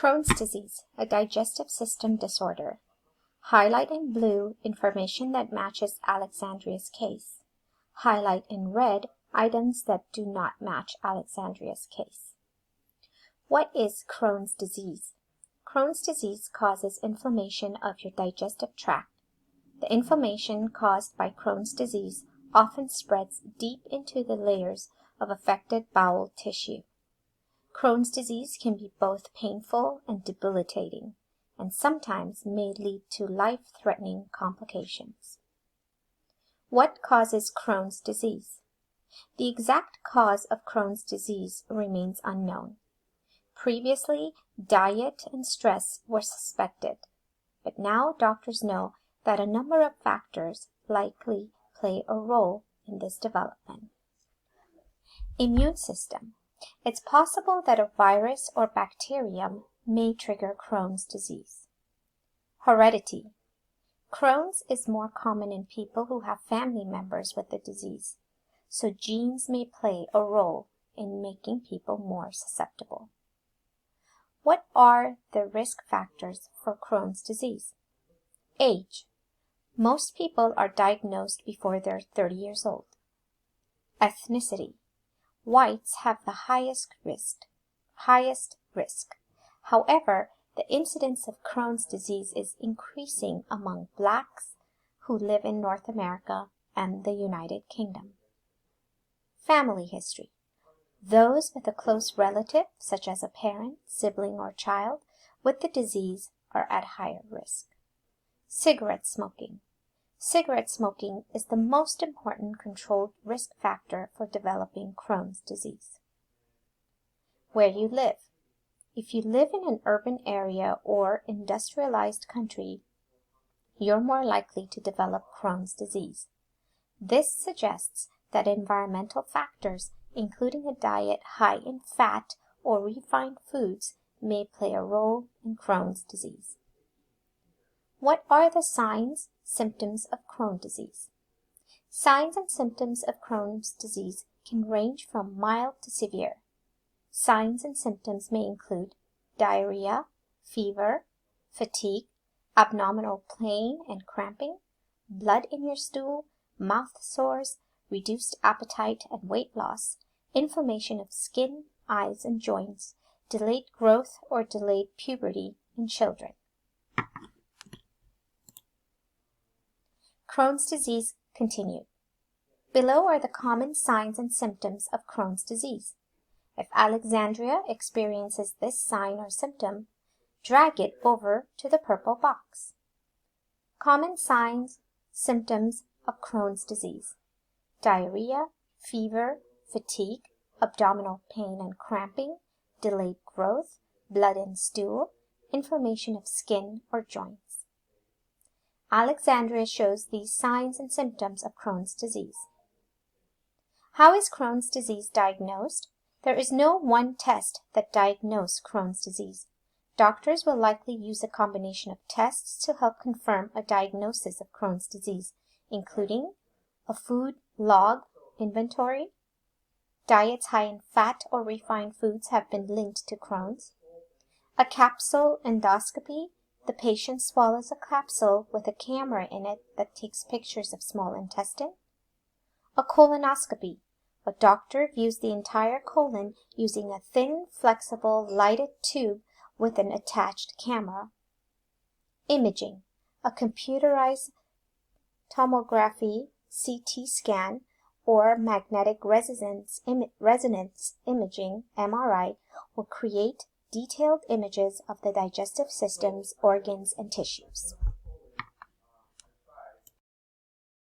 Crohn's disease, a digestive system disorder. Highlight in blue information that matches Alexandria's case. Highlight in red items that do not match Alexandria's case. What is Crohn's disease? Crohn's disease causes inflammation of your digestive tract. The inflammation caused by Crohn's disease often spreads deep into the layers of affected bowel tissue. Crohn's disease can be both painful and debilitating, and sometimes may lead to life-threatening complications. What causes Crohn's disease? The exact cause of Crohn's disease remains unknown. Previously, diet and stress were suspected, but now doctors know that a number of factors likely play a role in this development. Immune system. It's possible that a virus or bacterium may trigger Crohn's disease. Heredity. Crohn's is more common in people who have family members with the disease, so genes may play a role in making people more susceptible. What are the risk factors for Crohn's disease? Age. Most people are diagnosed before they're 30 years old. Ethnicity. Whites have the highest risk. However, the incidence of Crohn's disease is increasing among blacks who live in North America and the United Kingdom. Family history. Those with a close relative, such as a parent, sibling, or child, with the disease are at higher risk. Cigarette smoking. Cigarette smoking is the most important controlled risk factor for developing Crohn's disease. Where you live. If you live in an urban area or industrialized country, you're more likely to develop Crohn's disease. This suggests that environmental factors, including a diet high in fat or refined foods, may play a role in Crohn's disease. What are the signs, symptoms of Crohn's disease? Signs and symptoms of Crohn's disease can range from mild to severe. Signs and symptoms may include diarrhea, fever, fatigue, abdominal pain and cramping, blood in your stool, mouth sores, reduced appetite and weight loss, inflammation of skin, eyes, and joints, delayed growth or delayed puberty in children. Crohn's disease continued. Below are the common signs and symptoms of Crohn's disease. If Alexandria experiences this sign or symptom, drag it over to the purple box. Common signs, symptoms of Crohn's disease: diarrhea, fever, fatigue, abdominal pain and cramping, delayed growth, blood in stool, inflammation of skin or joints. Alexandria shows these signs and symptoms of Crohn's disease. How is Crohn's disease diagnosed? There is no one test that diagnoses Crohn's disease. Doctors will likely use a combination of tests to help confirm a diagnosis of Crohn's disease, including a food log inventory. Diets high in fat or refined foods have been linked to Crohn's. A capsule endoscopy. The patient swallows a capsule with a camera in it that takes pictures of small intestine. A colonoscopy. A doctor views the entire colon using a thin, flexible, lighted tube with an attached camera. Imaging. A computerized tomography, CT scan, or magnetic resonance imaging, MRI, will create detailed images of the digestive systems, organs, and tissues.